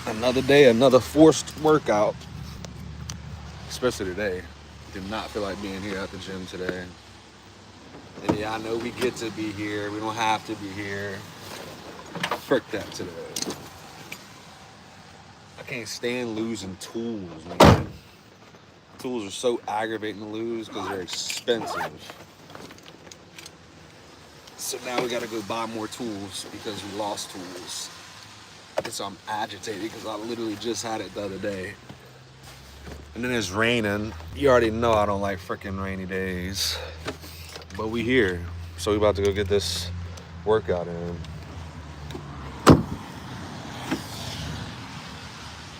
Another day, another forced workout. Especially today. Did not feel like being here at the gym today. And yeah, I know we get to be here. We don't have to be here. Frick that today. I can't stand losing tools, man. Tools are so aggravating to lose because they're expensive. So now we gotta go buy more tools because we lost tools. And so I'm agitated because I literally just had it the other day. And then it's raining. You already know I don't like freaking rainy days. But we here. So we about to go get this workout in.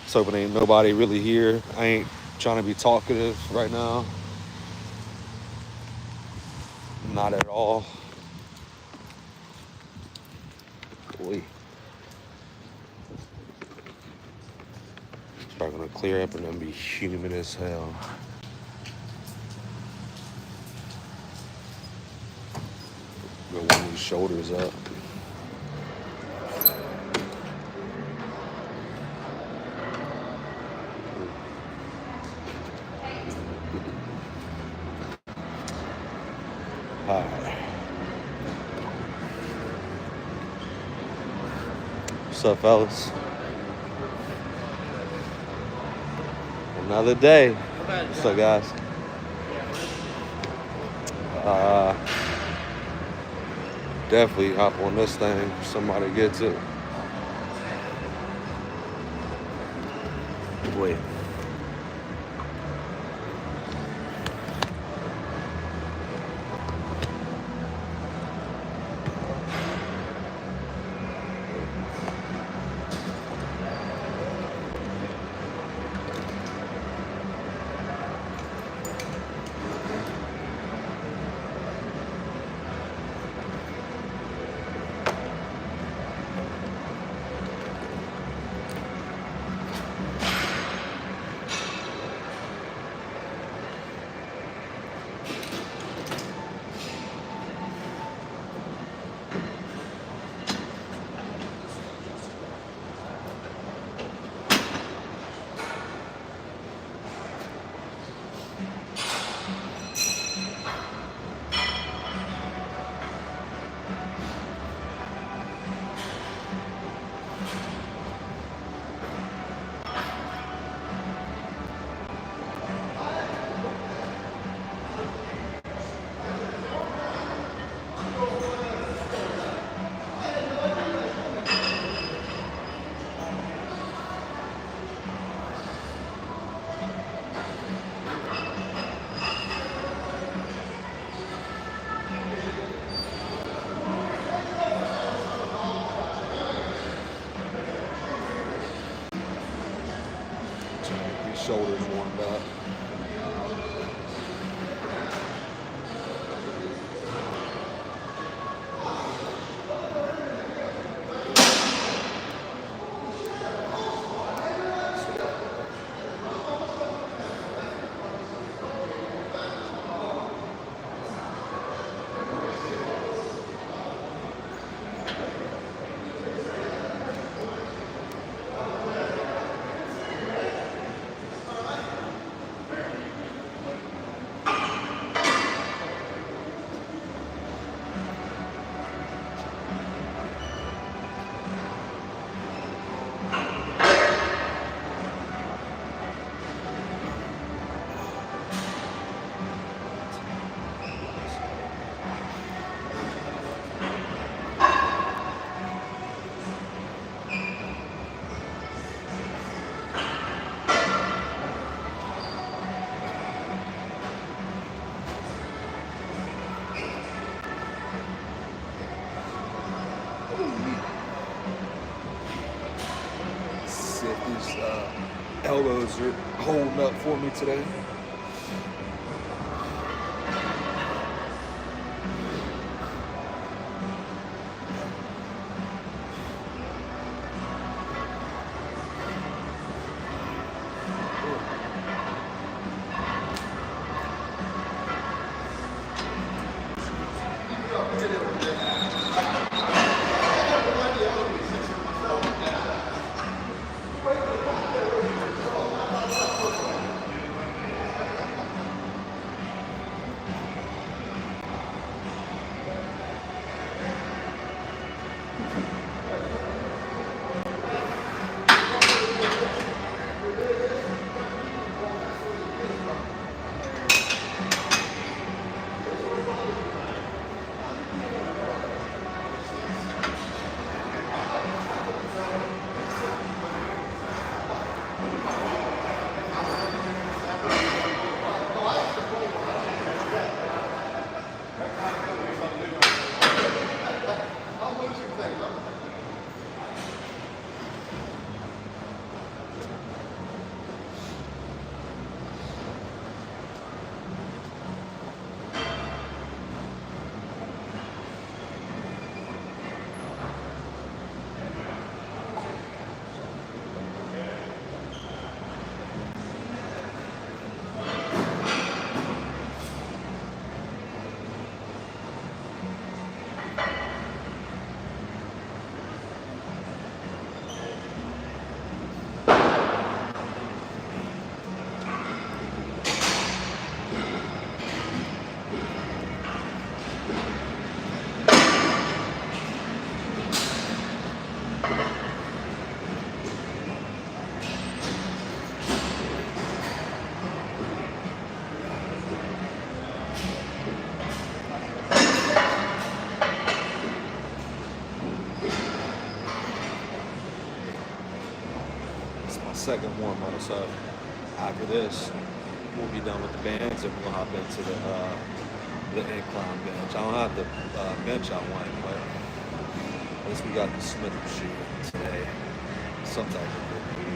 Just hoping ain't nobody really here. I ain't trying to be talkative right now. Not at all. Boy. It's probably gonna clear up and then be humid as hell. Go warm these shoulders up. Alright. What's up, fellas? Another day. What's up, guys? Definitely hop on this thing if somebody gets it. Wait. Shoulders warmed up. These elbows are holding up for me today. second warm-up. So after this, we'll be done with the bands and we'll hop into the incline bench. I don't have the bench I want, but at least we got the Smith machine today. Some type of good news.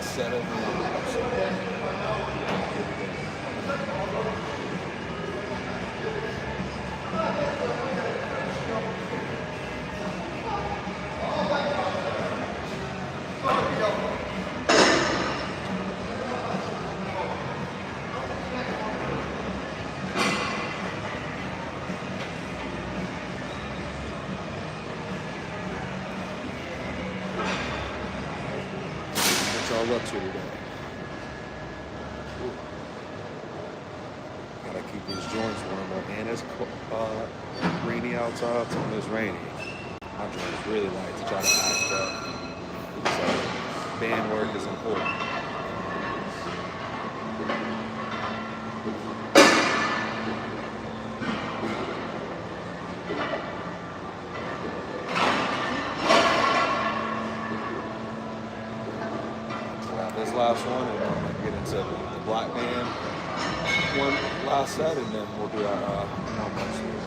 Set it. All up to today. Gotta keep these joints warm up, and it's rainy outside, so when it's rainy, my joints really like to try to act up. So band work is important. This last one, and I'm going to get into the black band one last set, and then we'll do our normal series.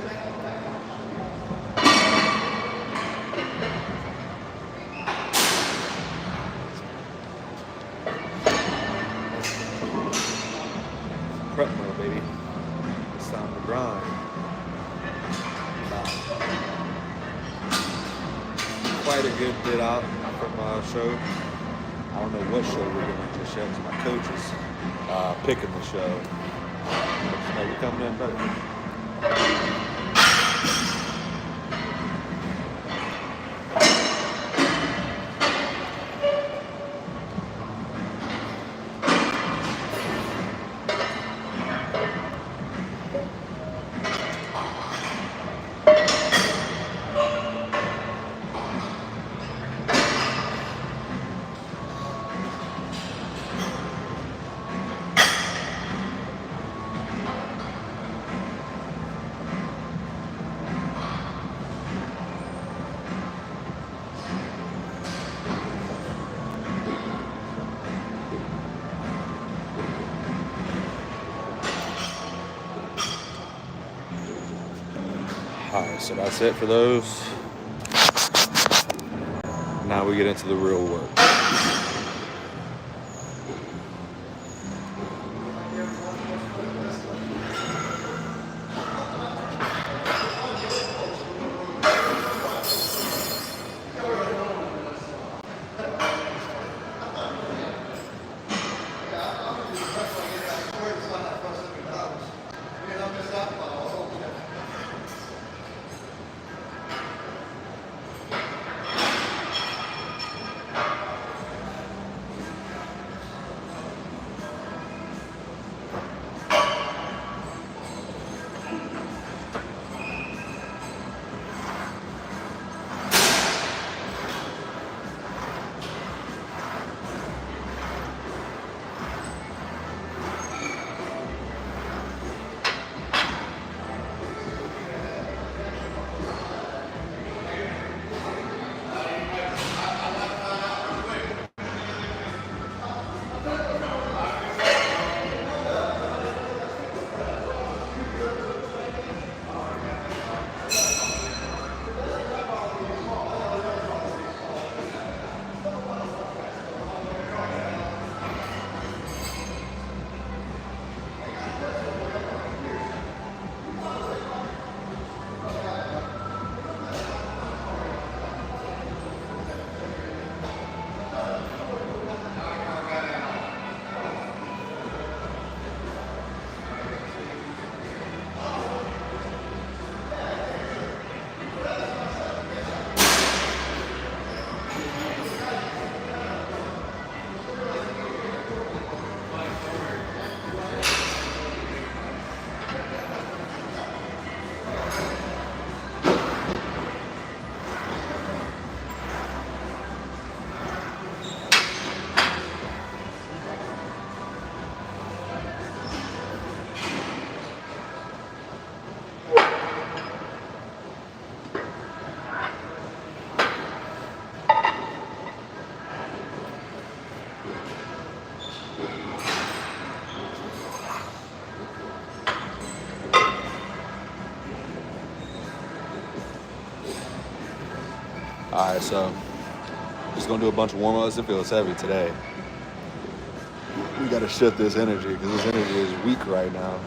Prep mode, baby. It's time to grind. Quite a good bit out from our show. I don't know what show we're doing just yet, because my coach is picking the show. So we're coming in better. Alright, so that's it for those. Now we get into the real work. All right, so just gonna do a bunch of warm-ups. It feels heavy today. We gotta shift this energy because this energy is weak right now.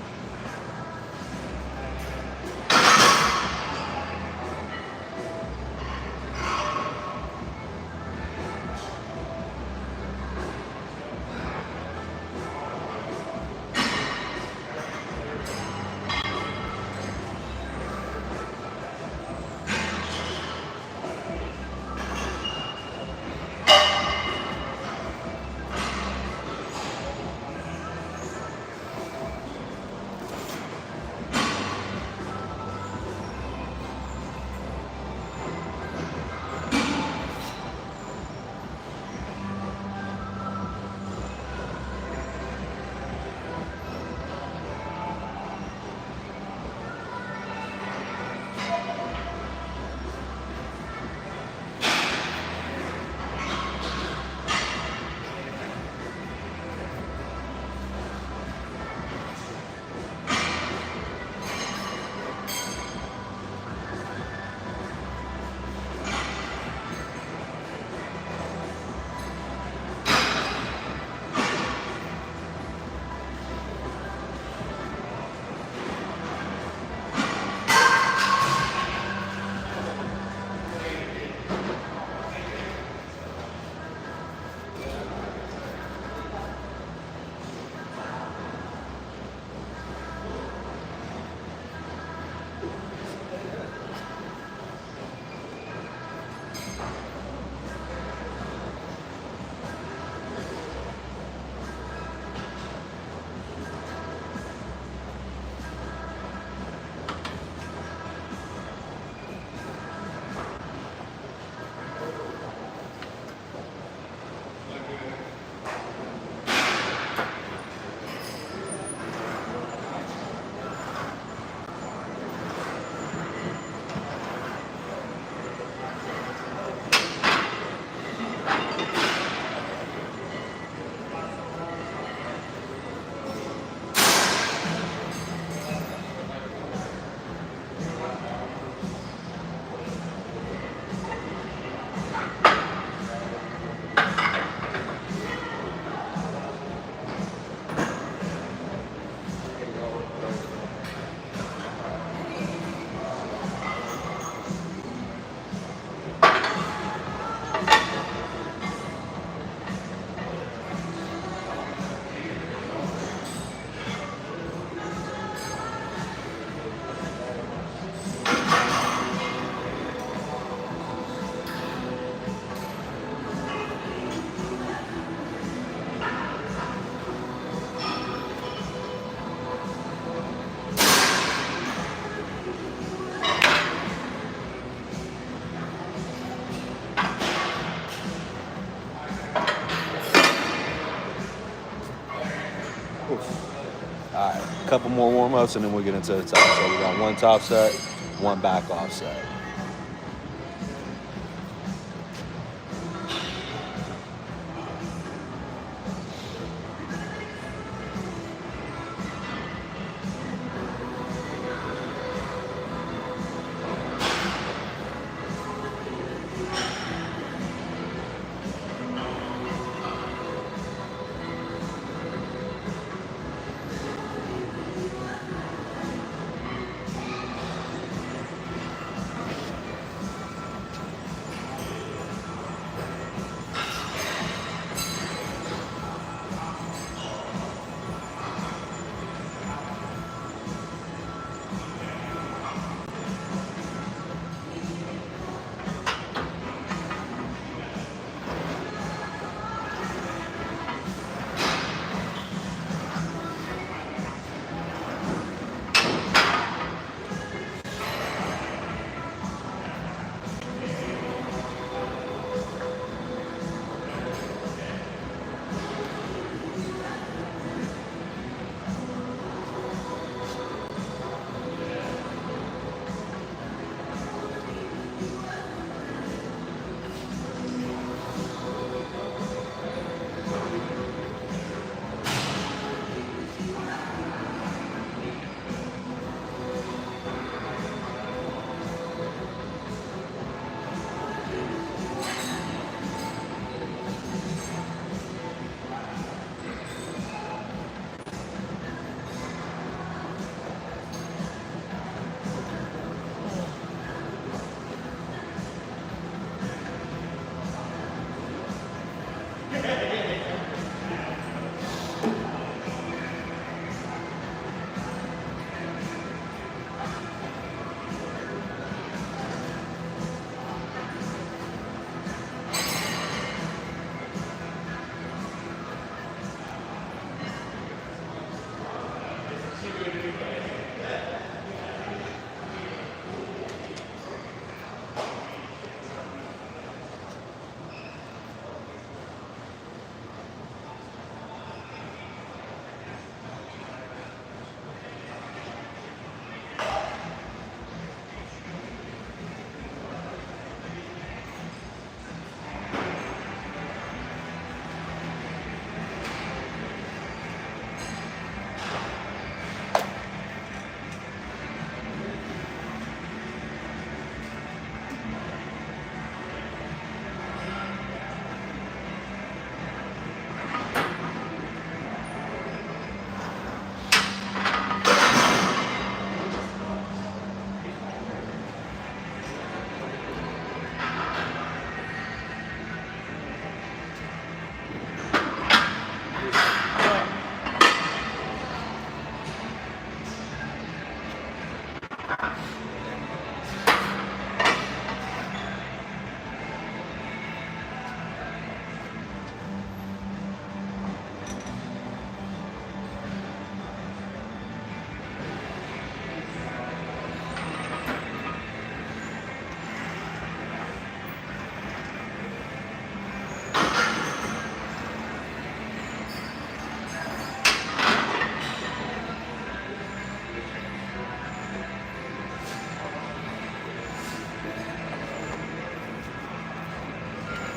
All right, a couple more warm-ups and then we'll get into the top. So we got one top set, one back off set.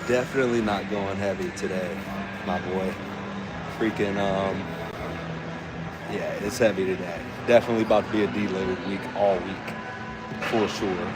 Definitely not going heavy today, my boy. Freaking, yeah, it's heavy today. Definitely about to be a deloaded week all week, for sure.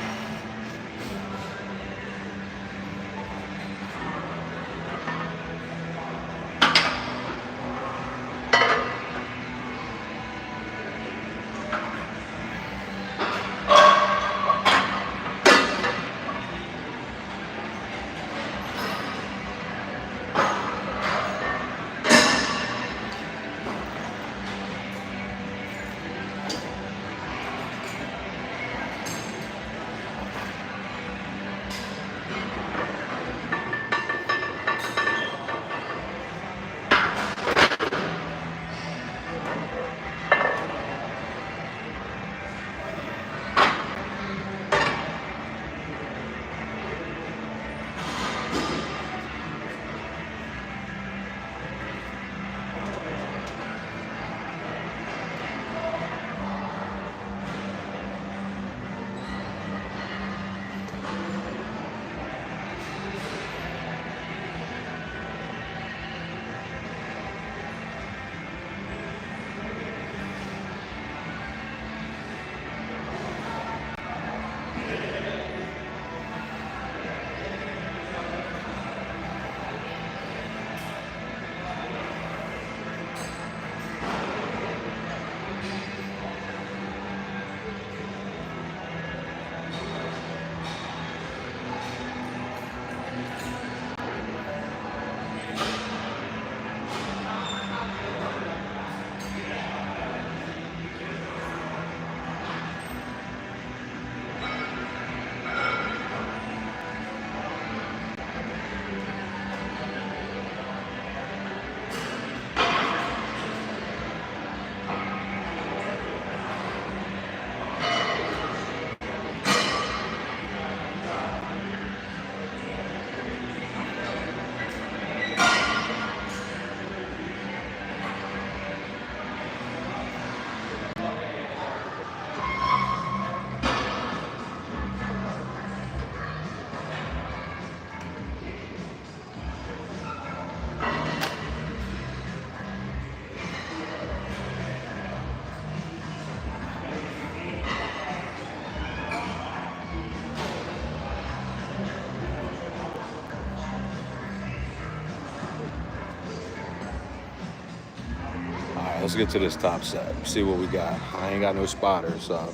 Let's get to this top set, see what we got. I ain't got no spotters, so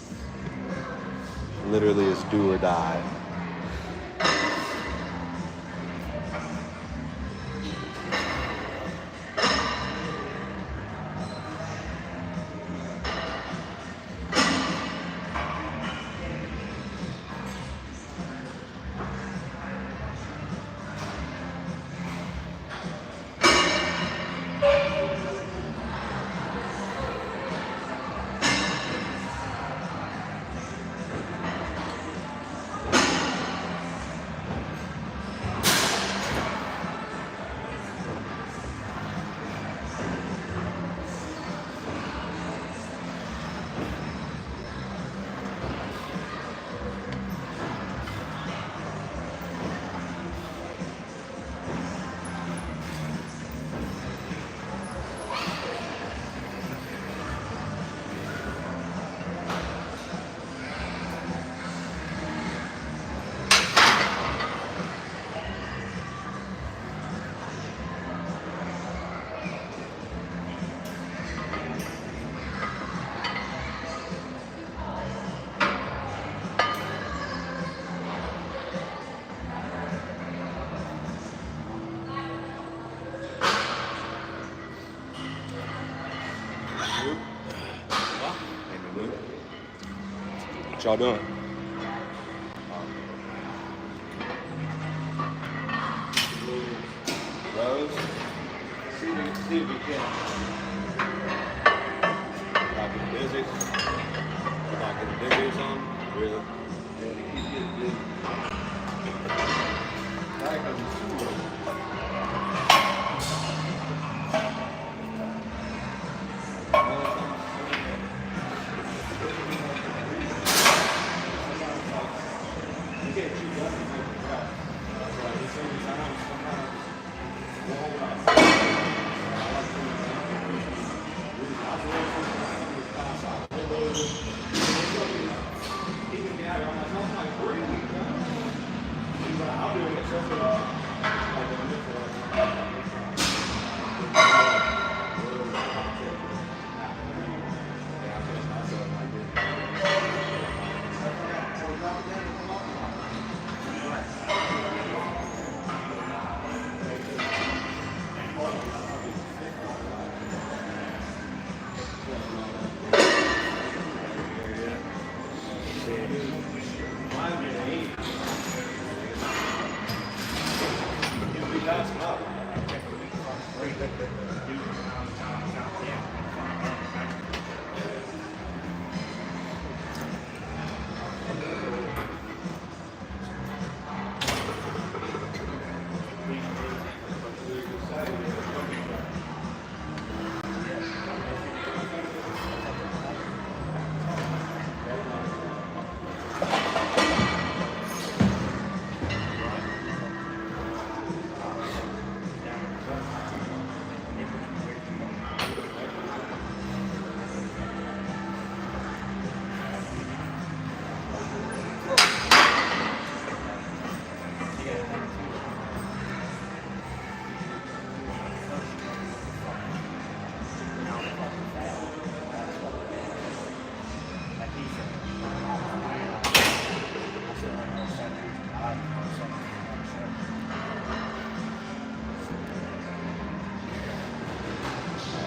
literally it's do or die. What y'all doing? Rose? See if we can. Not getting busy. Not getting busy or something? Really? Yeah, they keep getting busy. Right, because it's too low.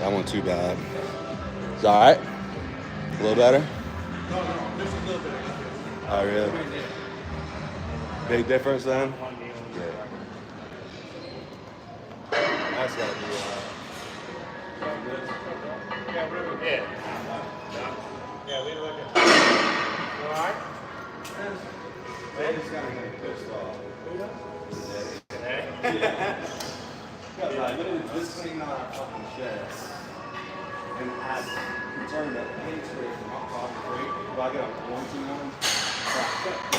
That wasn't too bad. It's all right? A little better? No, just a little bit. Oh, really? Big difference then? Yeah. That's gotta be Yeah. Yeah, we look at. All right. They just gotta get pissed off. Who does? Yeah. Because I literally just cleaned out our fucking sheds. And I turned the paint spray from my car break. Well, I got a warranty on them. So I kept the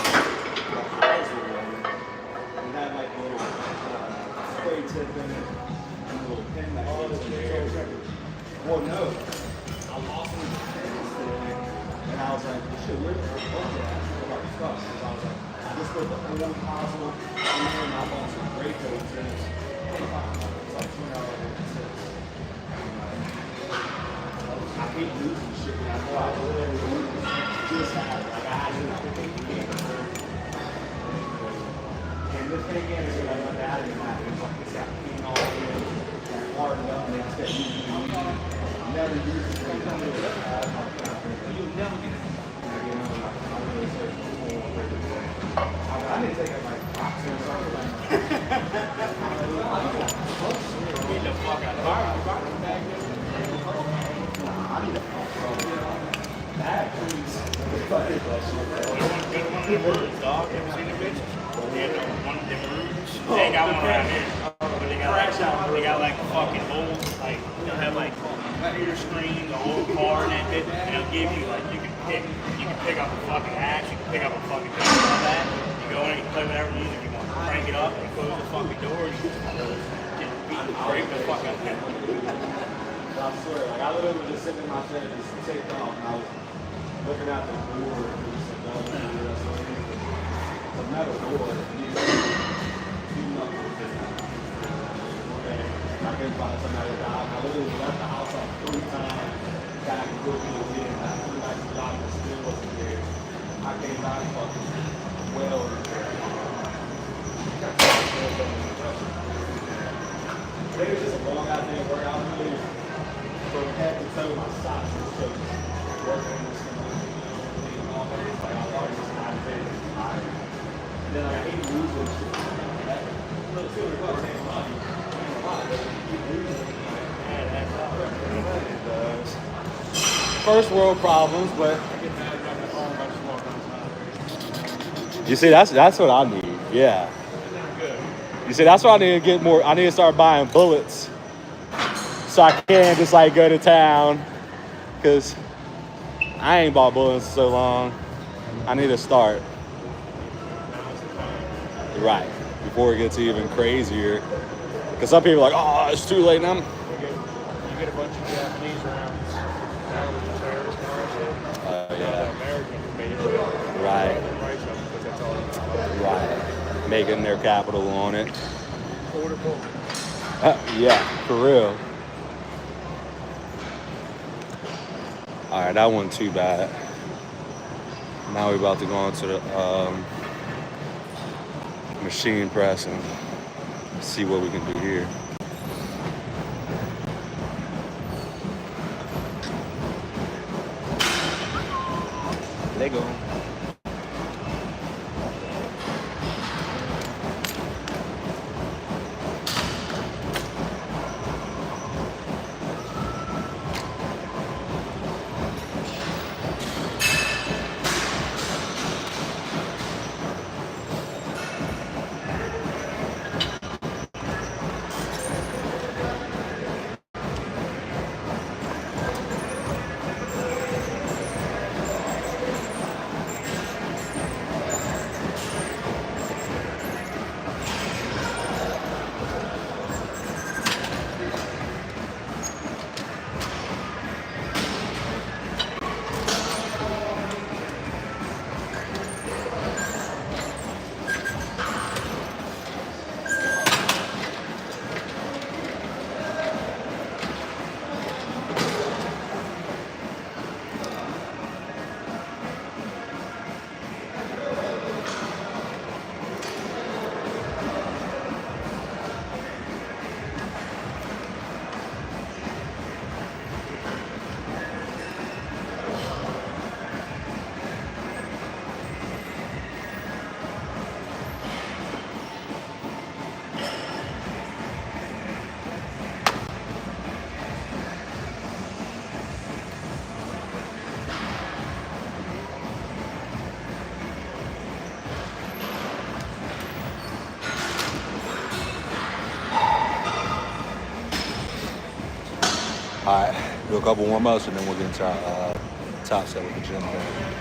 holes were running. And had like a little spray tip in it. And a little pin that goes in there. Well, no. I lost it in the pin still. And I was like, shit, where's the fuck at? About stuff. Because I was like, I just put the whole possible in there and I bought some gray coats and it's $25. It's like $2. I hate losing shit, but I know I literally just had, like, I had to pick and this thing again is like my dad and that. It's like it's got clean all in, hardened up, and it's got used to never use it. You'll never get it. I didn't take it like boxing or something like Get the fuck out of here. I need a bag, please. Good one of them roots, dog. You ever seen the bitches? They had one of them roots. They ain't got one around here. But they got like fucking old, like, they'll have like computer screens, a whole car, and that bit, and they'll give you like, you can pick up a fucking axe, you can pick up a fucking thing like that. You go in and you play whatever music you want. Crank it up and close the fucking door, and you get beat and break the fuck out of it. I swear, like I literally was just sitting in my chair, just taped off, and I was looking at the door, and it was a metal door, and you do nothing with it. And I couldn't find somebody to die. I literally left the house like 3 times, got to go to the gym, and I flew back to the doctor, still wasn't there. I came back fucking well. I think it was just a long goddamn workout. From head to toe, my socks were soaked. Working in this thing, all days, like I was first world problems, but I get mad when I'm at home. I just walk outside. you see, that's what I need. Yeah. And then I'm good. You see, that's what I need to get more. I need to start buying bullets so I can just like go to town, because I ain't bought bullets in so long. I need to start. Now's the time. Right. Before it gets even crazier. Because some people are like, oh, it's too late now. You get a bunch of Japanese rounds now with the terrorists and all that shit. Now the Yeah. Americans made it. Right. Price of them because that's all you can buy. Right. Making their capital on it. Quarter bullet. Yeah, for real. Alright, that wasn't too bad. Now we're about to go into the machine press and see what we can do here. Lego. Alright, do a couple warm-ups and then we'll get into our top set with the gym bag.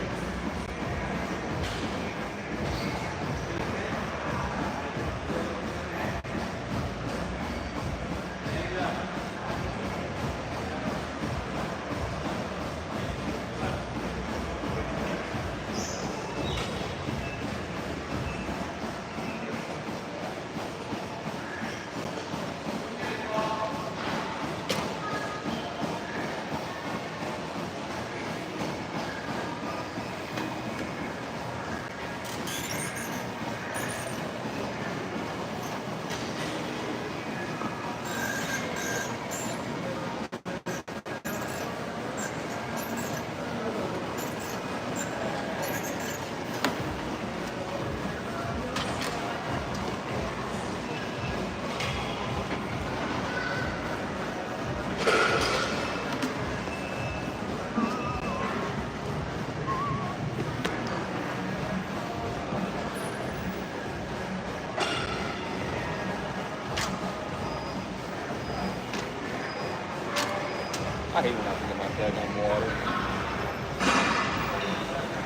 I hate when I forget my daggone water.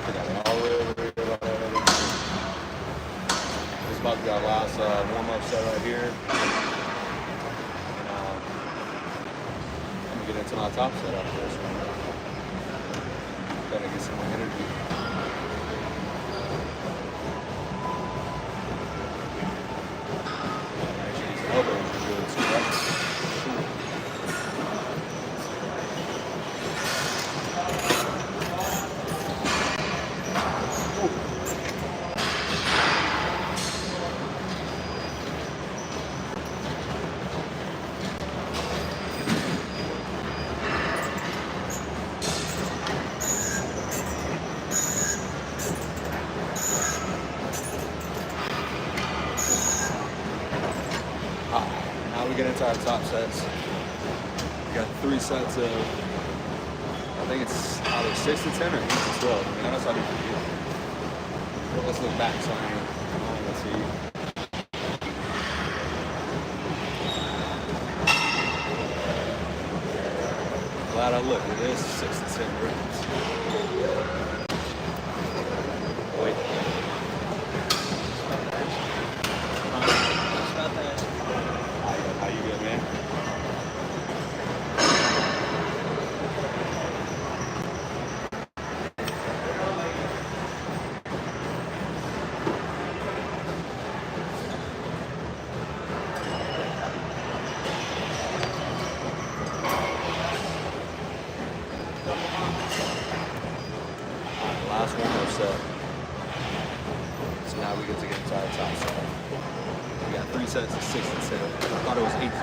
I got it all the way over here. This is about to be our last warm-up set right here. And, I'm gonna get into my top set after this one. Gotta get some more energy. Make sure these elbows are good too. That's Now we get into our top sets. We got 3 sets of think it's either 6 to 10 or 8 to 12. I mean, that's how you feel. Let's look back, so let's see. Glad I looked. It is 6 to 10 reps. Wait. How you good, man? Last one more set. So now we get to get inside the top set. We got 3 sets of 6 to 10. I thought it was 8 to 12.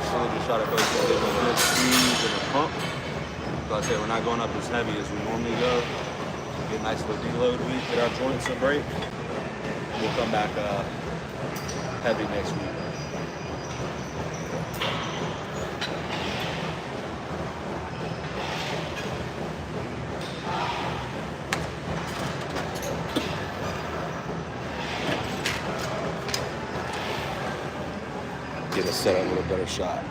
So just try to focus on getting a good squeeze and a pump. So I said we're not going up as heavy as we normally go. Get a nice little deload week, get our joints a break. We'll come back heavy next week. Get a setup with a better shot.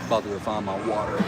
About to go find my water.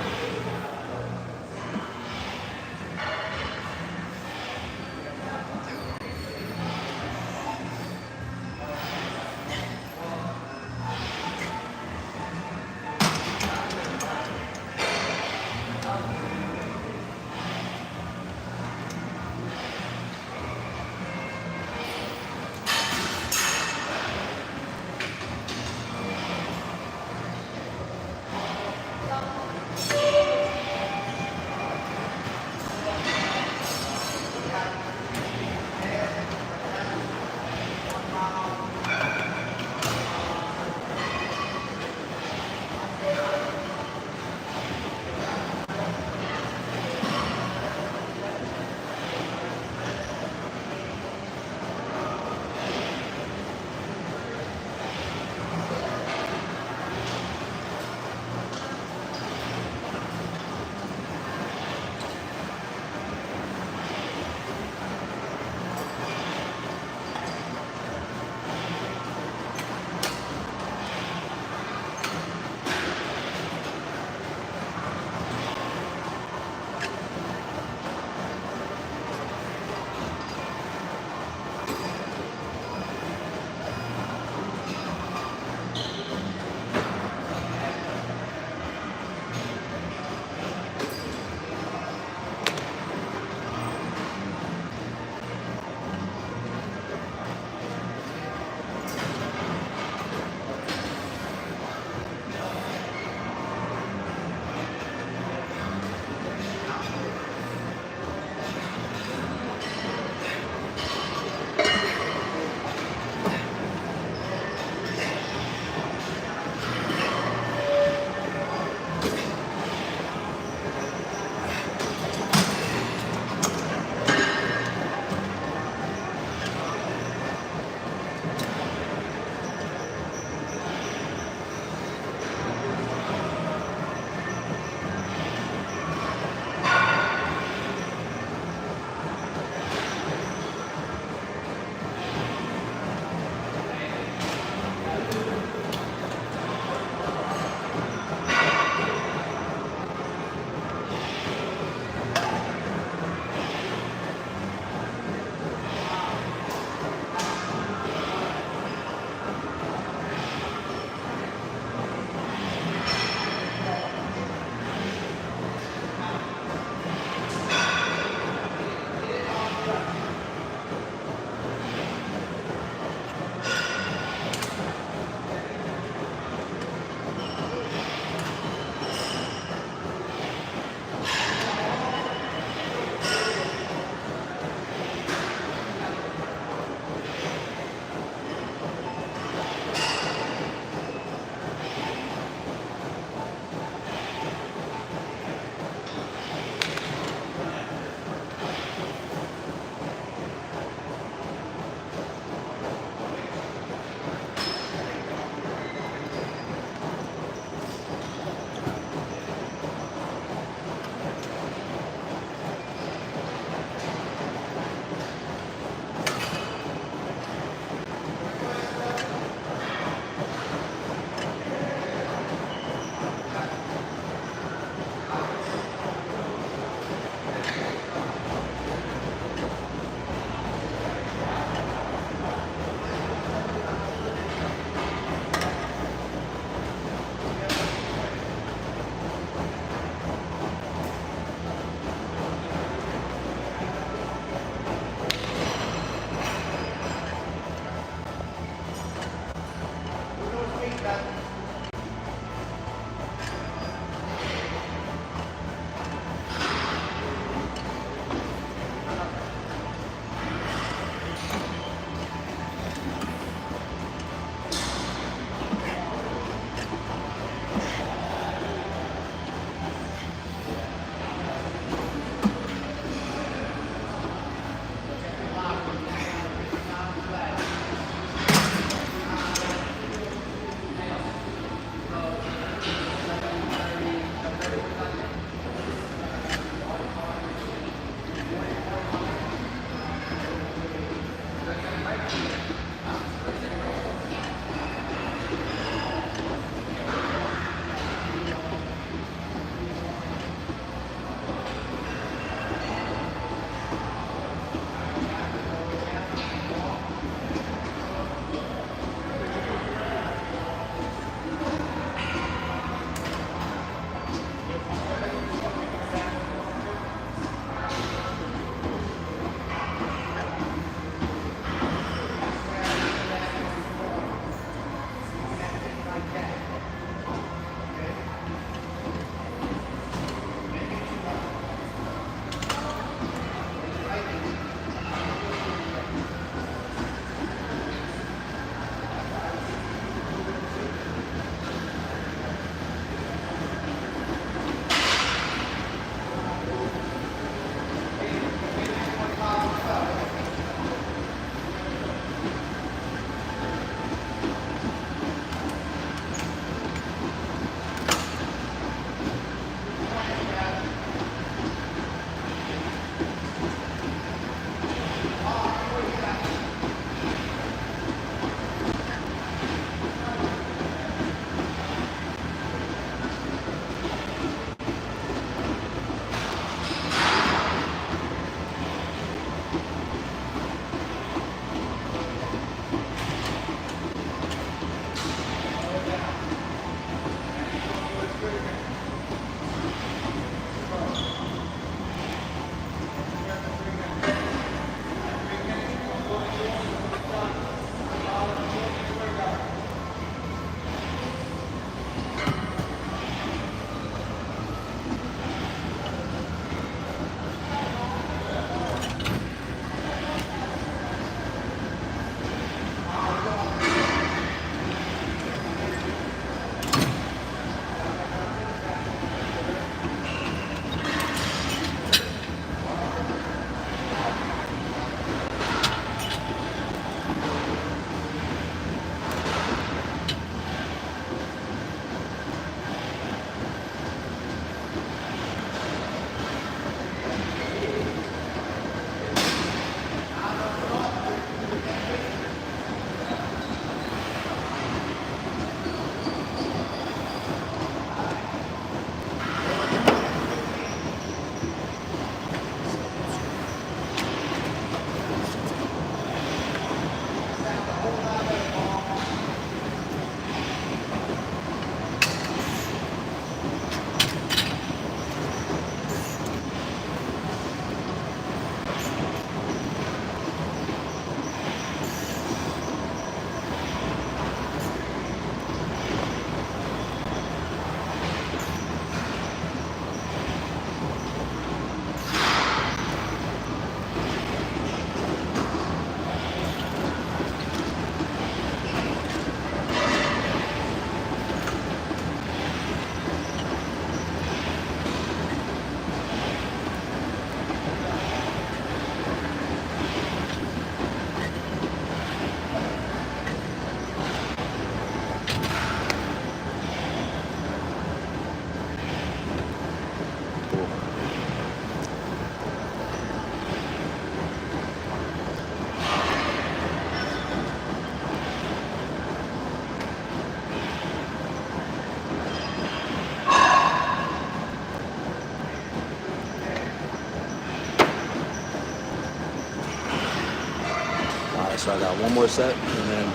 So I got one more set, and then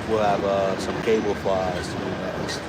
we'll have some cable flies to do next.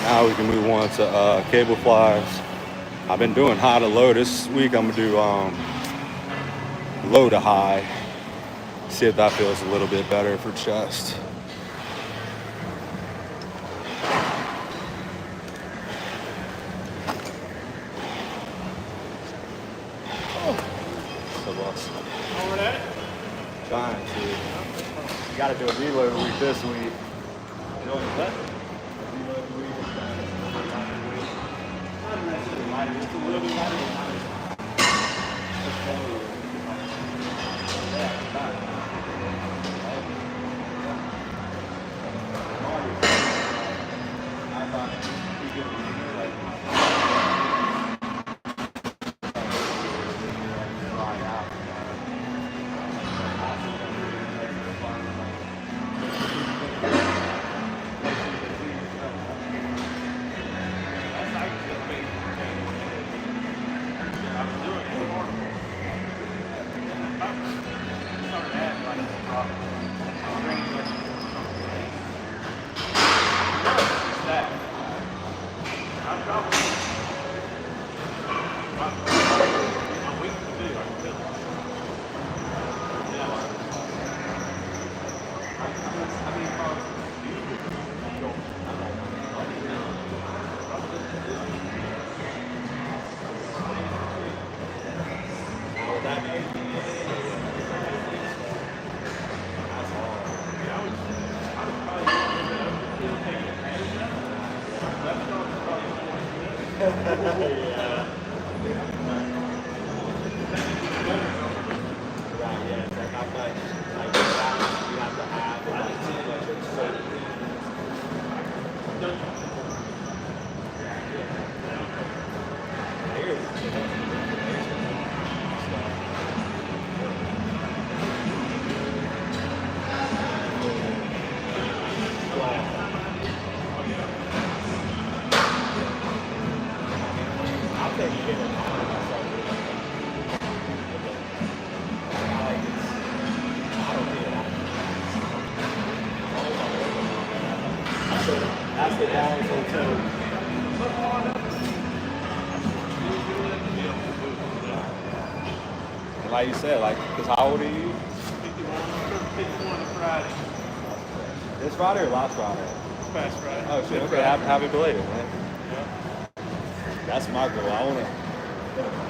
Now we can move on to cable flies. I've been doing high to low. This week I'm gonna do low to high. See if that feels a little bit better for chest. So boss. Over that? Trying to. You gotta do a reload week this week. Doing what? Just a little bit lighter. That's the balance hotel. And like you said, like, because how old are you? 51 Friday. This Friday or last Friday? Past Friday. Oh shit. Okay. Happy belated, man. That's my goal. I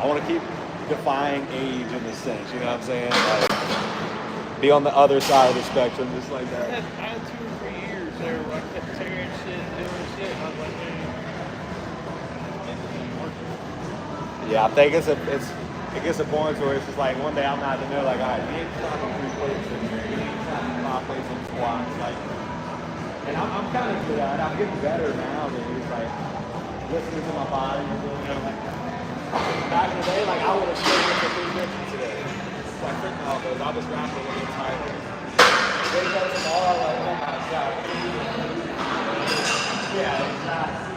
wanna keep defying age in this sense. You know what I'm saying? Like, be on the other side of the spectrum, just like that. I had 2 or 3 years there where I kept tearing shit, doing shit. And I was like, man, Yeah, I think it gets a point where it's just like one day I'm not to know, like, all right, you ain't trying 3 plates in here, you ain't trying 5 plates on squats, like, and I'm kind of good at it. I'm getting better now, but it's like listening to my body and doing it. Like, back in the day, like I would have stayed with the 350 today. It's like freaking all those. I was rapping a little tighter. Wake up tomorrow, like, oh my god. Yeah, exactly.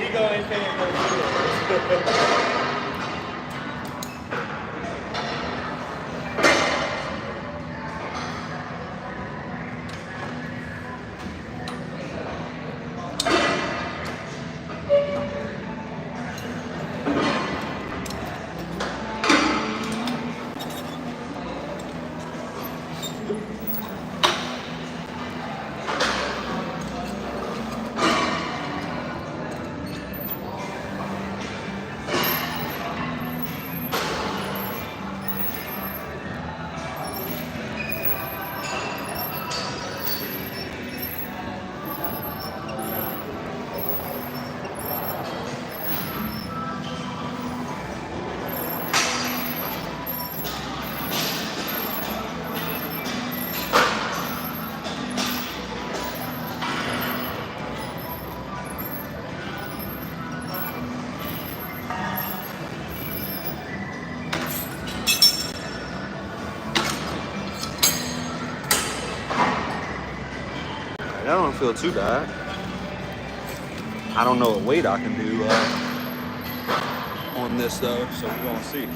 Ego ain't paying no shit. That don't feel too bad. I don't know what weight I can do on this though, so we're gonna see.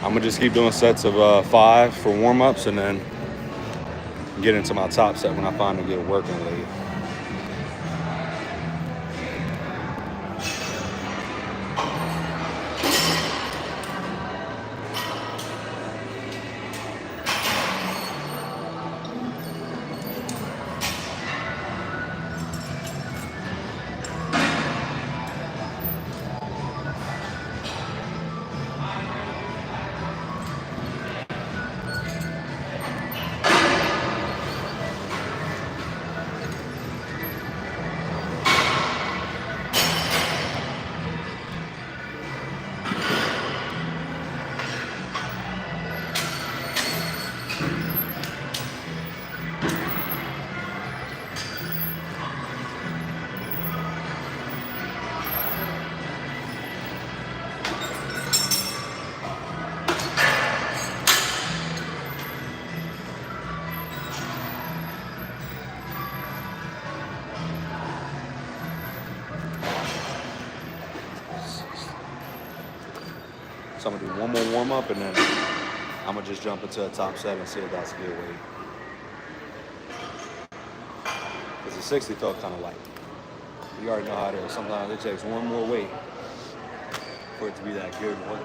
I'm gonna just keep doing sets of 5 for warm-ups and then get into my top set when I finally get working late. So I'm gonna do one more warm up and then I'm gonna just jump into a top set and see if that's a good weight. Because the 60 felt kind of light. You already know how it is. Sometimes it takes one more weight for it to be that good one.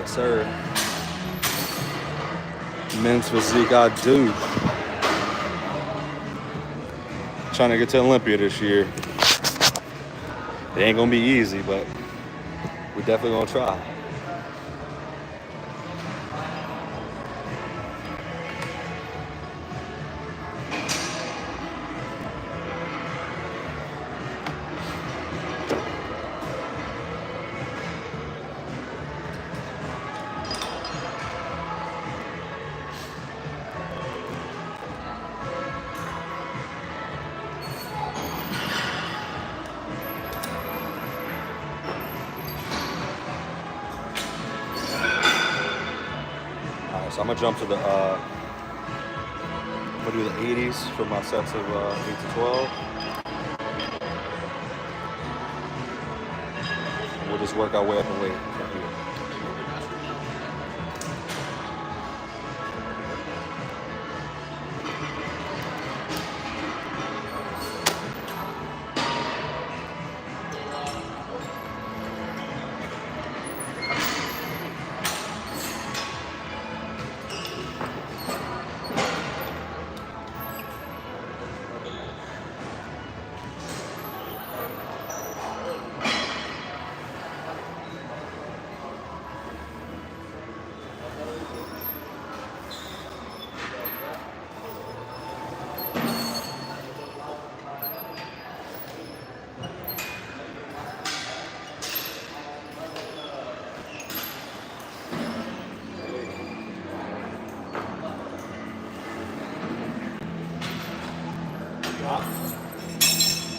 Yes, sir. Men's physique, I do. Trying to get to Olympia this year. It ain't gonna be easy, but we definitely gonna try. So I'm gonna jump to the, I'm gonna do the 80s for my sets of 8 to 12. We'll just work our way up in weight from here.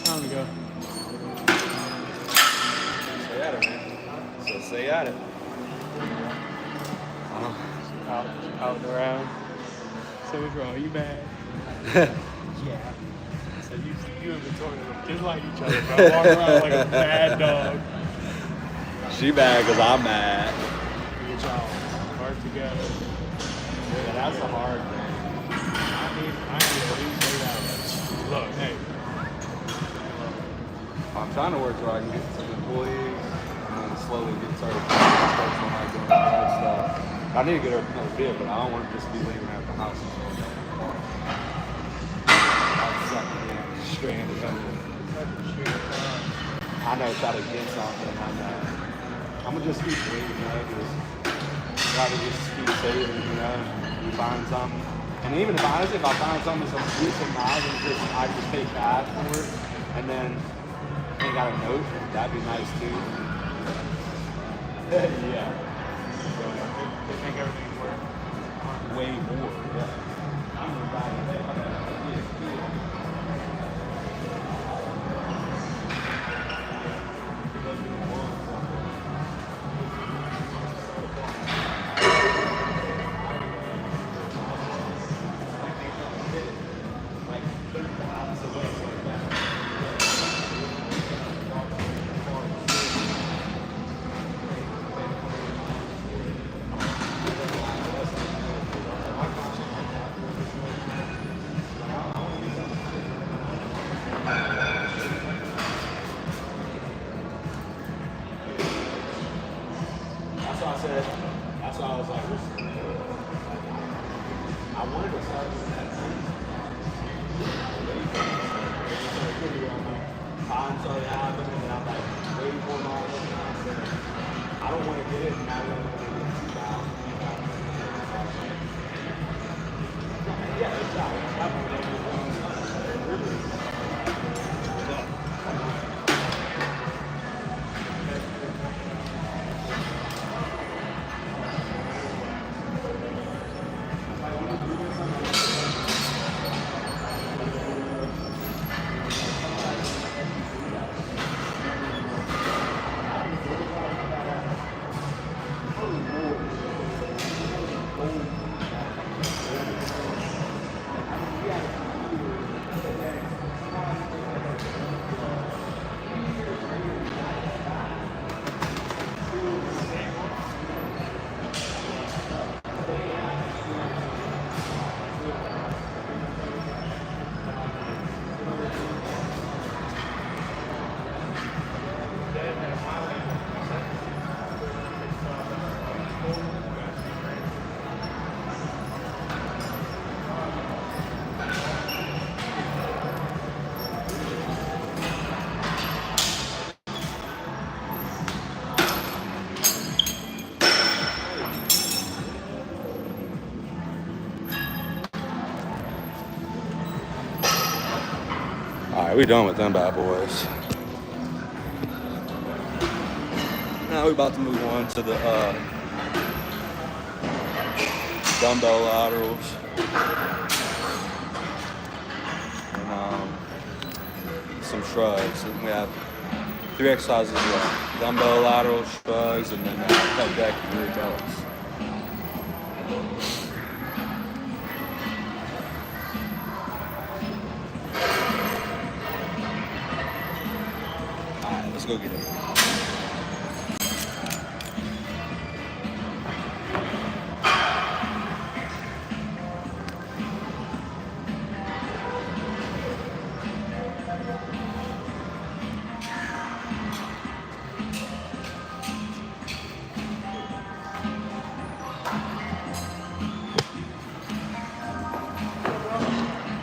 Time to go. Stay at it, man. So stay at it. Out and around. So what's wrong? You mad? Yeah. So you and Victoria look just like each other, bro. Walk around like a mad dog. She mad because I'm mad. Get y'all work together. Yeah, that's a hard thing. I need at least 8 hours. Look, hey. I'm trying to work so I can get some employees and then slowly get started focusing on like doing other stuff. I need to get her another bid, but I don't want to just be leaving her at the house. I'll suck being stranded. I know, try to get something. I'm gonna just keep waiting, just try to just keep saving, you find something. And even if I find something that's some decent miles and I just pay cash for it, and then ain't got a note, that'd be nice too. Yeah. So they think everything's worth Way more, yeah. I'm gonna buy it. That's why I was like, I wanted to start doing that. Time started happening, and I'm like, way more miles now. I don't want to get it, and now I'm going to get 2,000. Yeah, exactly. right, we done with them bad boys. Now we're about to move on to the dumbbell laterals. And some shrugs. And we have 3 exercises left. Dumbbell lateral, shrugs, and then head deck and rear delts. Alright, let's go get it.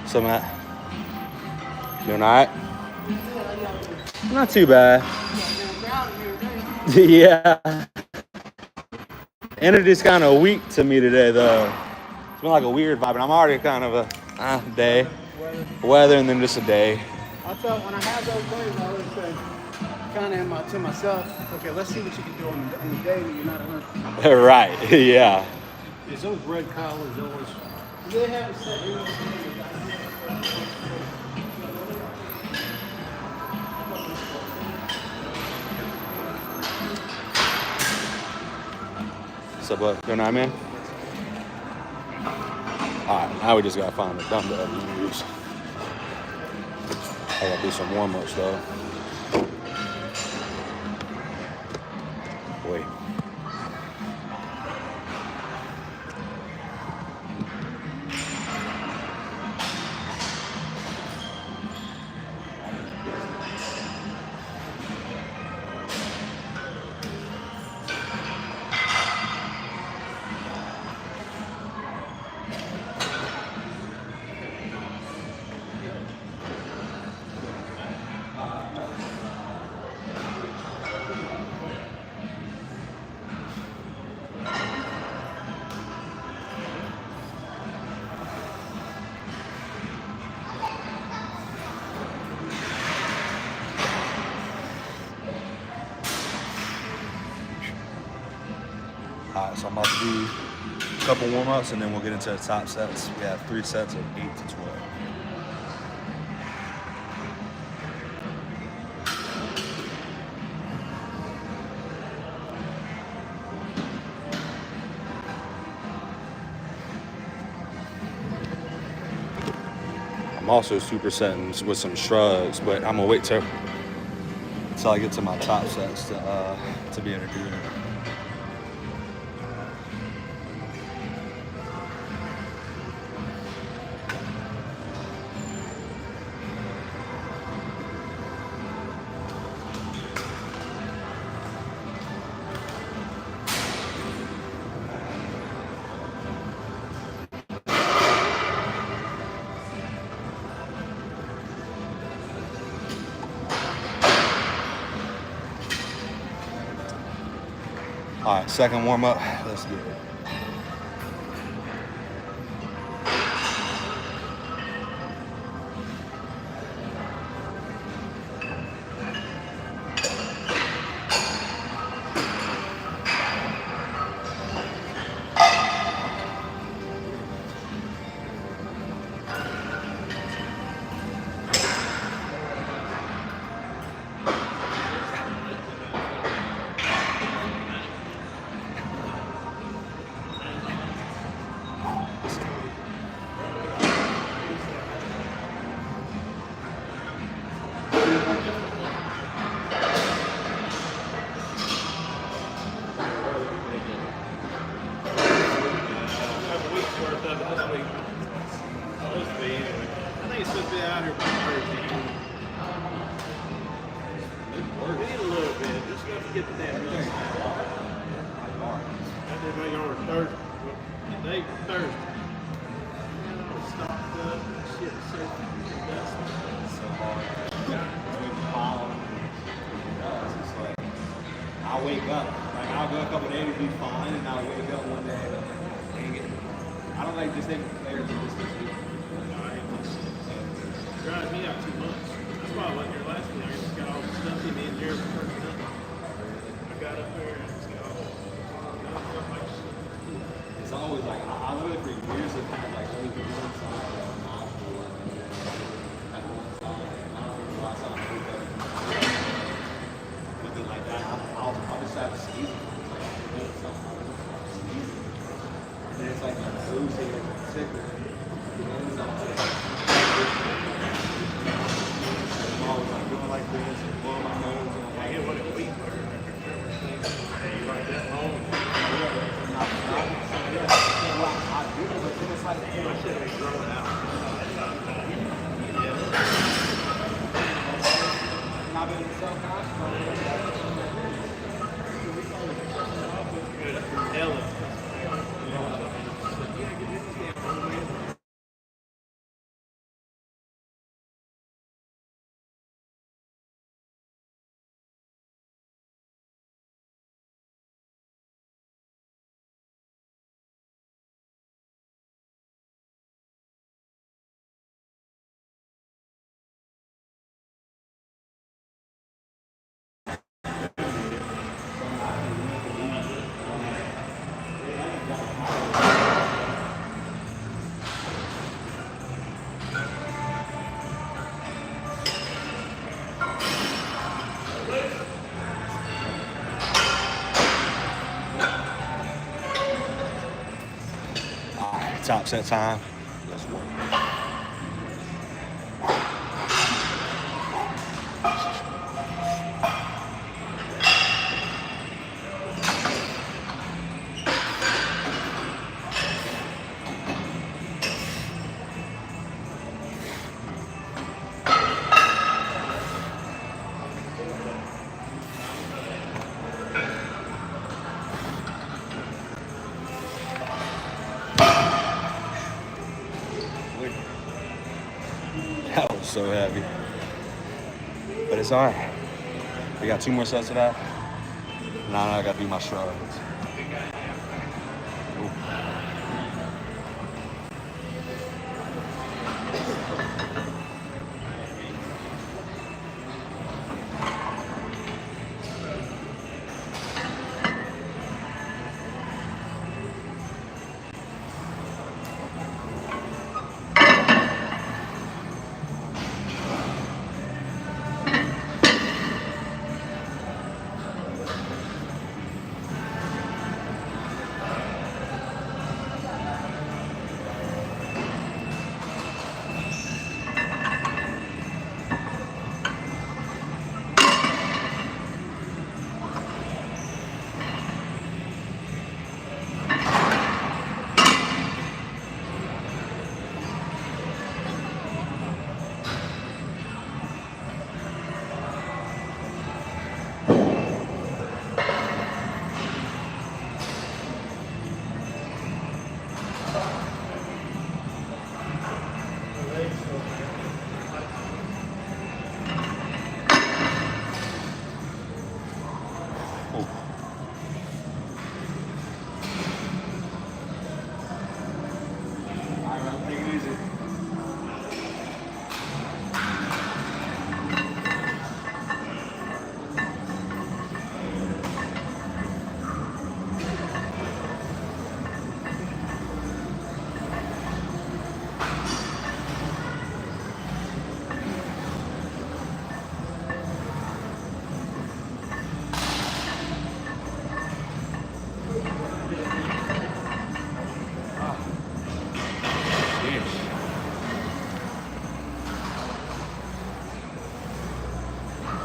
So Matt, doing all right? Not too bad. Yeah. Energy's kind of weak to me today, though. It's been like a weird vibe, and I'm already kind of a day. Weather, and then just a day. I thought when I have those days, I always say, kind of to myself, okay, let's see what you can do on the day that you're not hunting. Right, yeah. Is those red collars always? They have a set. So, what, doing all right, man? Alright, now we just gotta find the dumbbell to use. I gotta do some warm-ups, though. Wait. Alright, so I'm about to do a couple warm-ups and then we'll get into the top sets. We have 3 sets of 8 to 12. I'm also supersetting with some shrugs, but I'm gonna wait till I get to my top sets to be able to do it. All right, second warm up. Let's get it. I'll wake up. Like I'll go a couple days and be fine, and I'll wake up one day and dang it. I don't like just taking players in this week. Drives me out too much. why I wasn't here last week. I just got all the stuff in the engineer was turning up. I got up there and just got all It's always like, I literally for years have had like only one side of a module at one time. And I don't know why I saw nothing like that. I'll just have a season. It's like, I'm doing something. And then it's like my nose here is sicker. I'm always like going like this and blowing my nose and I'm like, what a week burger. Hey, you like that long? My shit ain't growing out. Not being self-conscious. Ella. Top set time. Let's work. That was so heavy. But it's all right. We got 2 more sets of that. Now I got to do my shrugs. Ooh.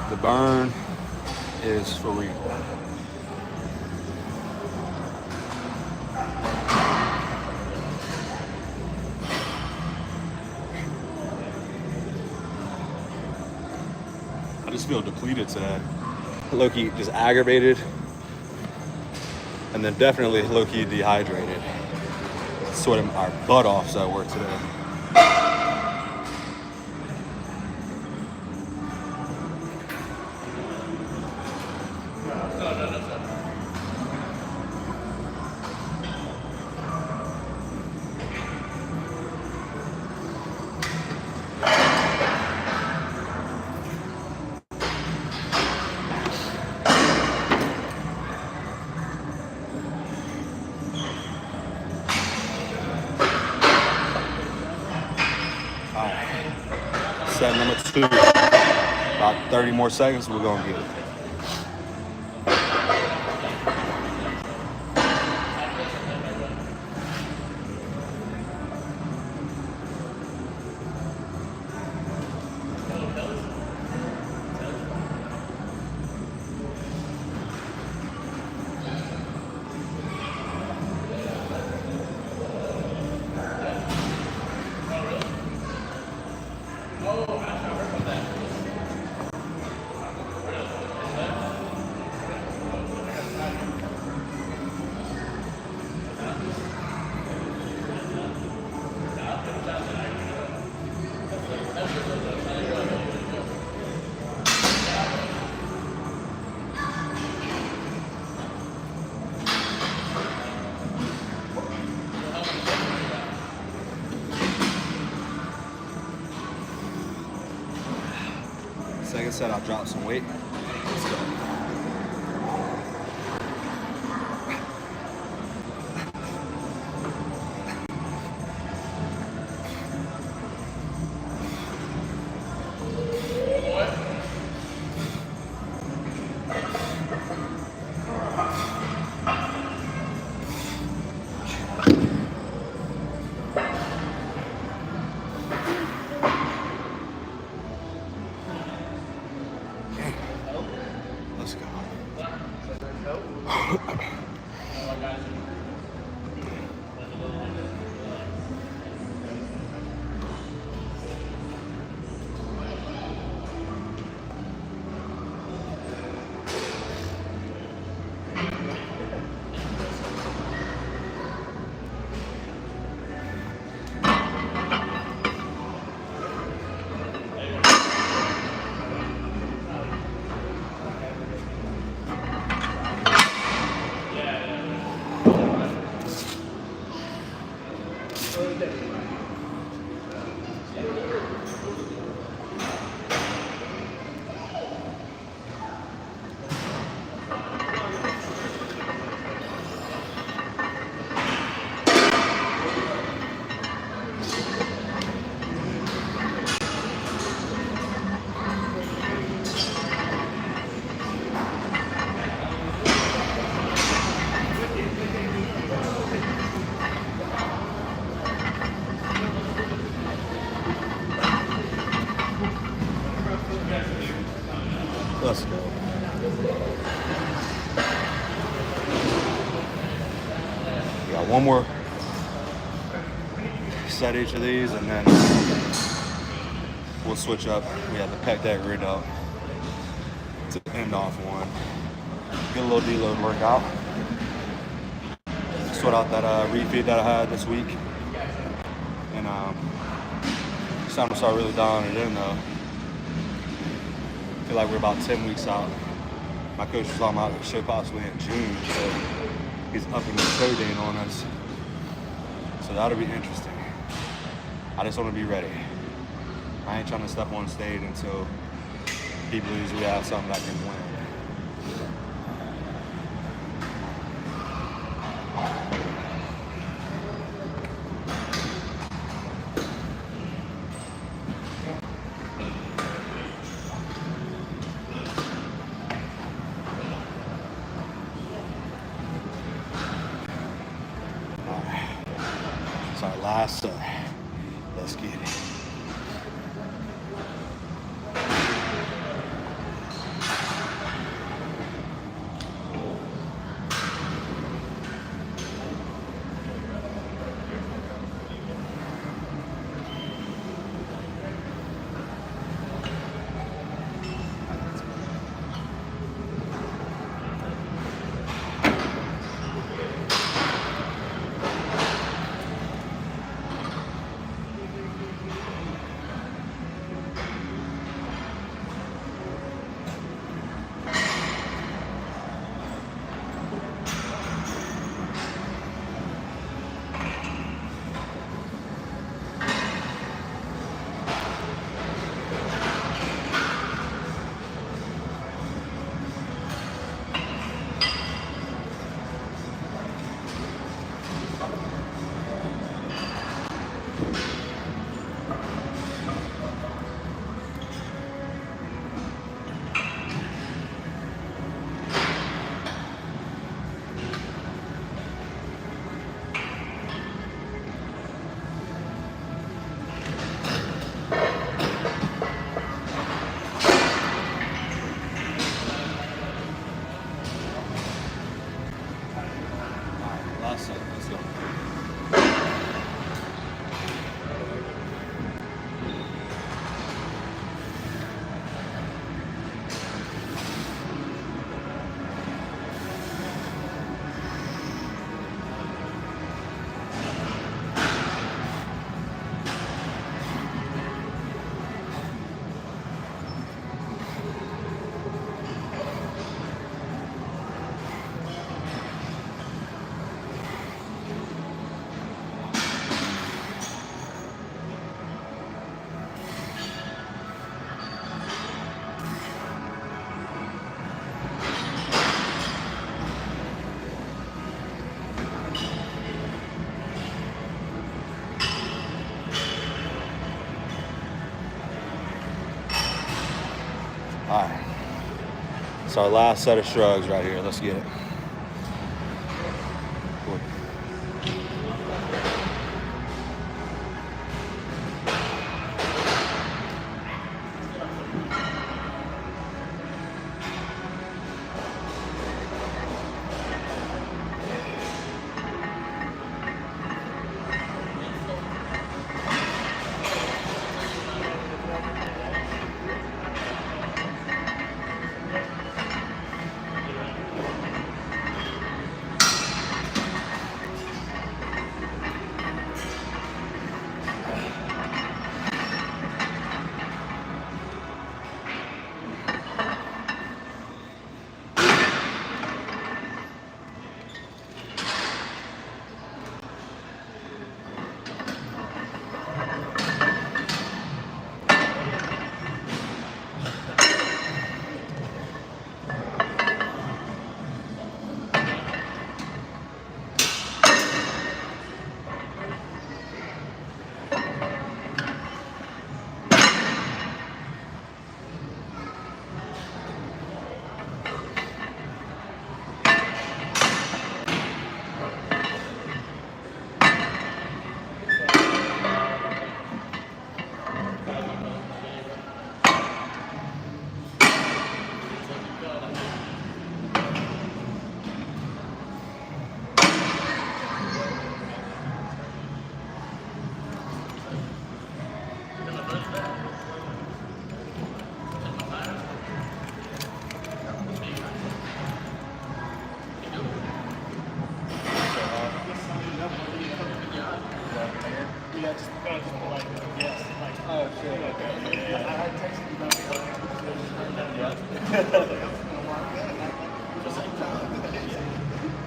The burn is for real. I just feel depleted today. Low-key just aggravated, and then definitely low-key dehydrated. Sweating our butt off at work today. Set number 2. About 30 more seconds, we're gonna get it. Second set, I'll drop some weight. Let's go. Let's go. Let's go. We got one more set each of these, and then we'll switch up. We have the pec deck rig up to end off one. Get a little deload workout. Sort out that refeed that I had this week, and it's time to start really dialing it in though. I feel like we're about 10 weeks out. My coach was talking about the show possibly in June, so he's upping the codeine on us. So that'll be interesting. I just want to be ready. I ain't trying to step on stage until he believes we have something that can win. Our last set. Let's get it. All right. It's our last set of shrugs right here. Let's get it. Cool.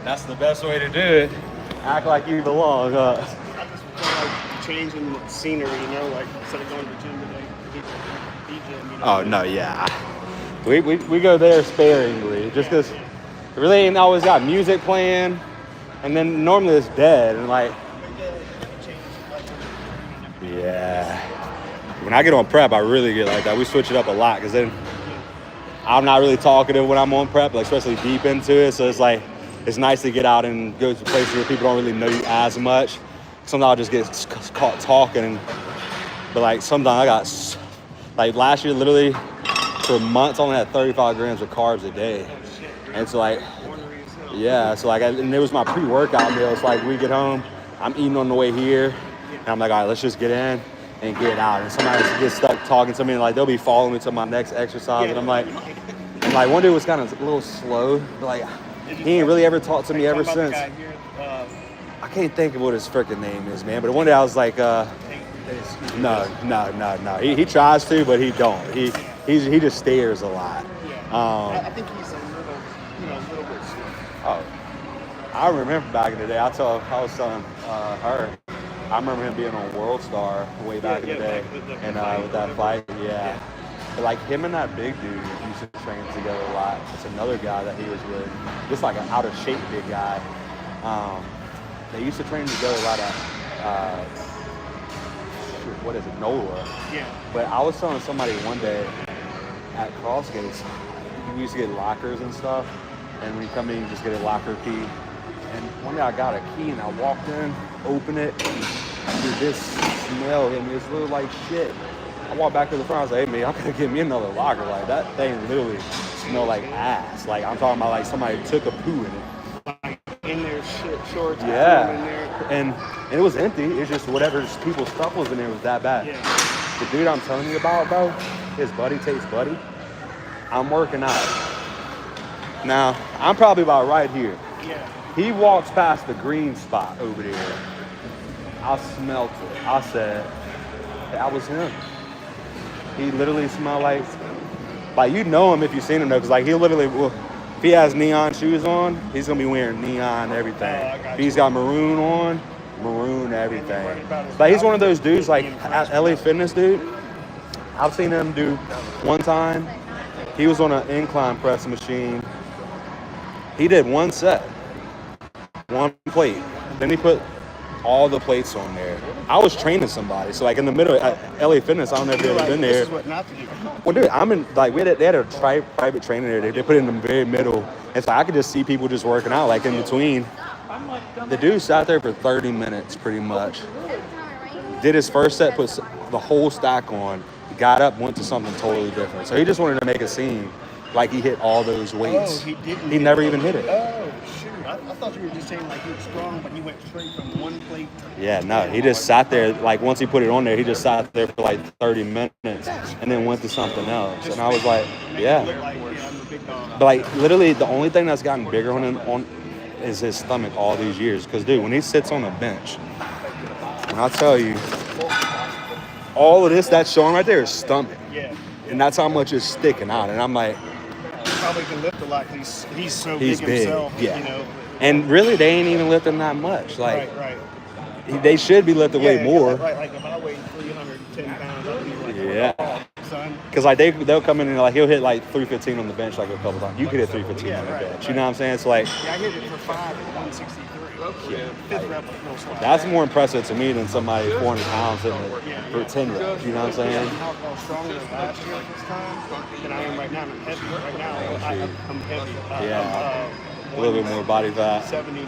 That's the best way to do it. Act like you belong. I just feel like changing the scenery, you know, like instead of going to the gym today, gym, you know. Oh no, yeah. We go there sparingly, just because it really ain't always got music playing, and then normally it's dead and like. Yeah. When I get on prep, I really get like that. We switch it up a lot because then I'm not really talkative when I'm on prep, like especially deep into it. So it's like it's nice to get out and go to places where people don't really know you as much. Sometimes I'll just get caught talking, but like sometimes I got like last year, literally for months, I only had 35 grams of carbs a day, and so like yeah, so like and it was my pre-workout meal. It's like we get home, I'm eating on the way here. And I'm like, all right, let's just get in and get out. And sometimes get stuck talking to me, and like they'll be following me to my next exercise. And I'm like, one dude was kind of a little slow, but like he ain't really ever talked to me ever since. I can't think of what his freaking name is, man. But one day I was like, no. He tries to, but he don't. He just stares a lot. I think he's a little bit slow. Oh, I remember back in the day. I was telling her. I remember him being on World Star way back in the day, and with that fight, yeah. But like him and that big dude used to train together a lot. It's another guy that he was with, just like an out of shape big guy. They used to train together a lot at what is it, NOLA? Yeah. But I was telling somebody one day at Crossgates, we used to get lockers and stuff, and when you come in, you just get a locker key. And one day I got a key and I walked in, opened it, and dude, this smell hit me. It's little like shit. I walked back to the front. I was like, hey man, y'all gotta give me another locker. Like that thing literally smelled like ass. Like I'm talking about like somebody took a poo in it. Like in their shit shorts. Yeah. In there. And it was empty. It's just whatever people's stuff was in there was that bad. Yeah. The dude I'm telling you about, bro, his buddy takes buddy. I'm working out. Now, I'm probably about right here. Yeah. He walks past the green spot over there. I smelt it. I said, that was him. He literally smelled like you know him if you've seen him though, because like he literally, well, if he has neon shoes on, he's gonna be wearing neon everything. If he's got maroon on, maroon everything. But he's one of those dudes like LA Fitness dude. I've seen him do one time. He was on an incline press machine. He did one set. One plate. Then he put all the plates on there. I was training somebody, so like in the middle at LA Fitness, I don't know if you've ever been there. This is what not to do. Well, dude, I'm in like they had a private trainer there. They put it in the very middle, and so I could just see people just working out like in between. The dude sat there for 30 minutes, pretty much. Did his first set, put the whole stack on, got up, went to something totally different. So he just wanted to make it seem like he hit all those weights. Oh, he didn't. He never even hit it. Oh, shoot. I thought you were just saying like he was strong, but he went straight from one plate to Yeah, no, he just sat there. Like once he put it on there, he just sat there for like 30 minutes and then went to something else. And I was like, yeah. like, yeah, I'm a big dog. But like literally, the only thing that's gotten bigger on him is his stomach all these years. Because dude, when he sits on a bench, and I'll tell you, all of this that's showing right there is stomach, Yeah. and that's how much is sticking out. And I'm like, He probably can lift a lot 'cause he's so he's big big, himself. yeah. You know. And really, they ain't even lifting that much. Like Right. they should be lifting way more. Like if I weigh 310 pounds, I'd be like, Yeah. oh, son. Because like they'll come in and like he'll hit like 315 on the bench like a couple times. You could hit 315 on the Yeah, right, bench. You know what I'm saying? So like Yeah, I hit it for 5 at 163. Fifth rep with no slide. that's more impressive to me than somebody 400 pounds hitting it for 10 reps. You know what I'm saying? How stronger last year at this time than I am right now. I'm heavy right now. I'm heavy. Yeah. A little bit more body fat. 79,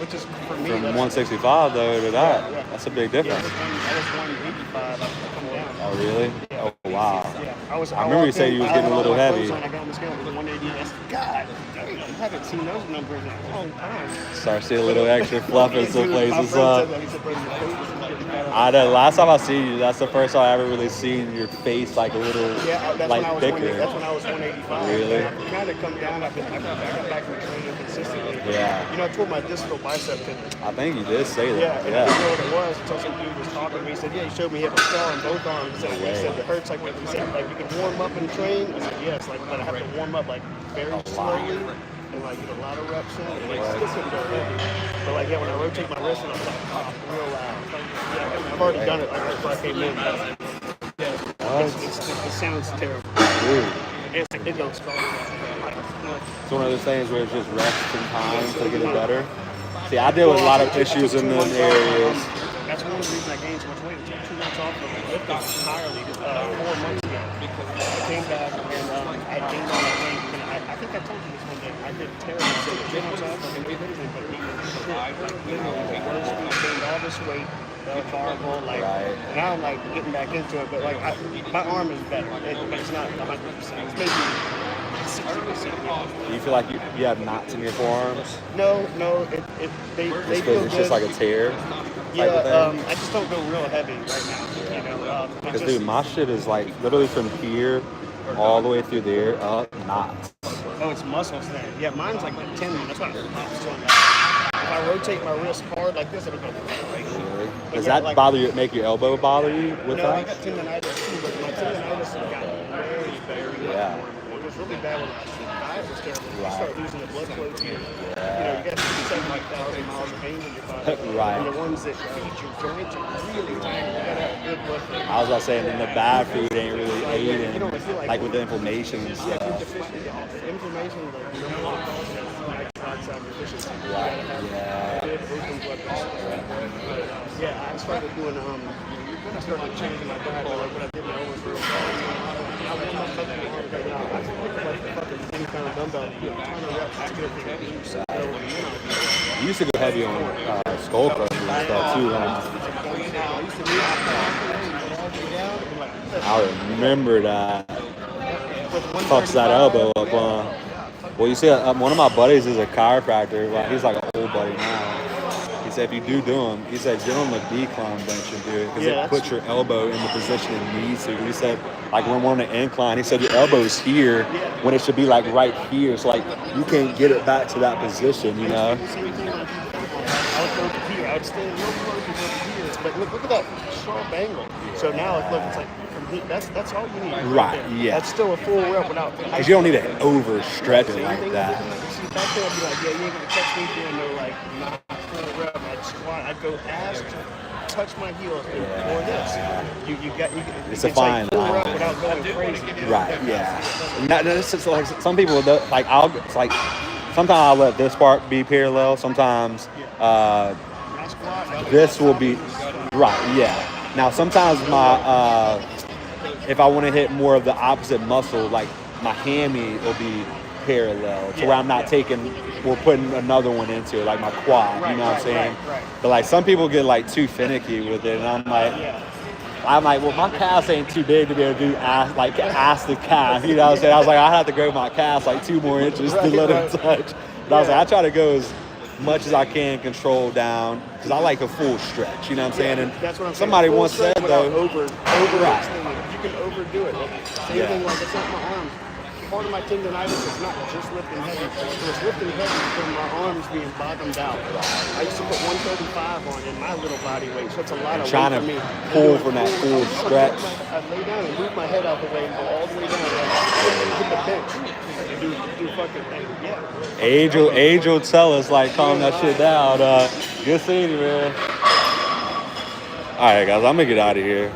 which is for me. From that's- 165 though to that, Yeah. that's a big Yeah, difference. I was 185. I've come down. Oh really? Oh wow. Yeah, I remember you said you was getting a little heavy. I got on the scale with 180. I said, God, damn, I haven't seen those numbers in a long time. Start seeing a little extra fluff in some My places. friend said that. He said, "Bro, your face is getting better." I know. Last time I seen you, that's the first time I ever really seen your face like a little Yeah, that's like when I was thicker. that's when I was 185. Really? I kind of come down. I got back from training consistently. Yeah. You know, I tore my distal bicep tendon. I think you did say Yeah, that. and I didn't know what it was until some dude was talking to me. He said, "Yeah," he showed me he had a scar on both arms. He said it hurts like he said, like you can warm up and train. I said, "Yes," like but I have to warm up like very slowly and like get a lot of reps in. And like still couldn't go heavy. But like yeah, when I rotate my wrist and I'm like pop real loud. Yeah, I've already done it like before I came in. It sounds terrible. Dude. It goes far. It's one of those things where it's just rest and time to get it better. See, I deal with a lot of issues in those areas. That's one of the reasons I gained so much weight. I took 2 months off of lifting entirely 4 months ago. I came back and I gained all that weight. And I think I told you this one day. I did terrible. So 2 months off, I didn't do anything but eat. Like literally the worst. I gained all this weight. Felt horrible. Like now I'm like getting back into it, but like my arm is better. But it's not 100%. It's maybe 60%. Do you feel like you have knots in your forearms? No, they feel It's good. just like a tear. Yeah, I just don't go real heavy right now. You know, Because dude, my shit is like literally from here all the way through there up knots. oh, it's muscles there. Yeah, mine's like the tendon. That's why it pops so much. If I rotate my wrist hard like this, it'll go. Really? But Does yeah, that like- bother you? Make your elbow bother you with No, I that? got tendonitis too, but my tendonitis has gotten very Yeah. It was really bad when my diet was terrible. You start losing the blood flow to your, you got 70,000 miles of veins in your body. Right. And the ones that feed your joints are really tiny. You gotta have good blood flow. I was about to say, and then the bad food ain't really aiding, You don't feel like with the inflammation and Yeah, stuff. deficient. Yeah. Inflammation, like the number one cause of oxide deficiency. Right. Yeah. Good open blood vessels. Yeah, I started doing I started changing my diet, like when I did my own real I warm up fucking hard right now. I pick up like the fucking any kind of dumbbell, you know, 100 reps, it's good for you. So, You used to go heavy on skull crushers and stuff too, huh? I used to do it all the way down and like I remember that. with Fucks that 135. elbow up on. Well, you see, one of my buddies is a chiropractor. Well, he's like an old buddy now. He said if you do them, he said get on the decline bench and do it because Yeah, it puts your elbow in the position it needs to. He said like when we're on the incline, he said your elbow's here when it should be like right here. So like you can't get it back to that position, you know? Same thing on I would go to here. I would stay in low close and go to here. But look at that sharp angle. So now it's like from here, that's all you need. Right, there. yeah. That's still a full rep without. Because you don't need to overstretch it Same like thing that. with the- See, back there, I'd be like, yeah, you ain't gonna catch me doing no like not full rep. I'd squat. I'd go ass to touch my heels before this. It's a fine like full line. rep without going crazy. Right, yeah. It's just like some people, like it's like sometimes I'll let this part be parallel. Sometimes squat. This will be right. Yeah. Now sometimes my if I want to hit more of the opposite muscle, like my hammy will be parallel to where I'm not taking or putting another one into it, like my quad. You know what I'm saying? Right. But like some people get like too finicky with it, and I'm like, well, my calves ain't too big to be able to do ass to calf. You know what I'm saying? I was like, I have to grow my calves like 2 more inches to let them touch. But I was like, I try to go as much as I can control down because I like a full stretch. You know what I'm saying? And that's what I'm somebody saying. once said though, Overextending. You can overdo it. Same thing like it's not my arms. Part of my tendonitis is not just lifting heavy. So it's lifting heavy from my arms being bottomed out. I used to put 135 on in my little body weight, so it's a lot of trying weight to for me. pull from that full stretch. I lay down and move my head out the way and go all the way down. Like, hit the bench. Do fucking thing. Yeah. Age will tell us like calm that shit down. Good seeing you, man. All right, guys, I'm gonna get out of here.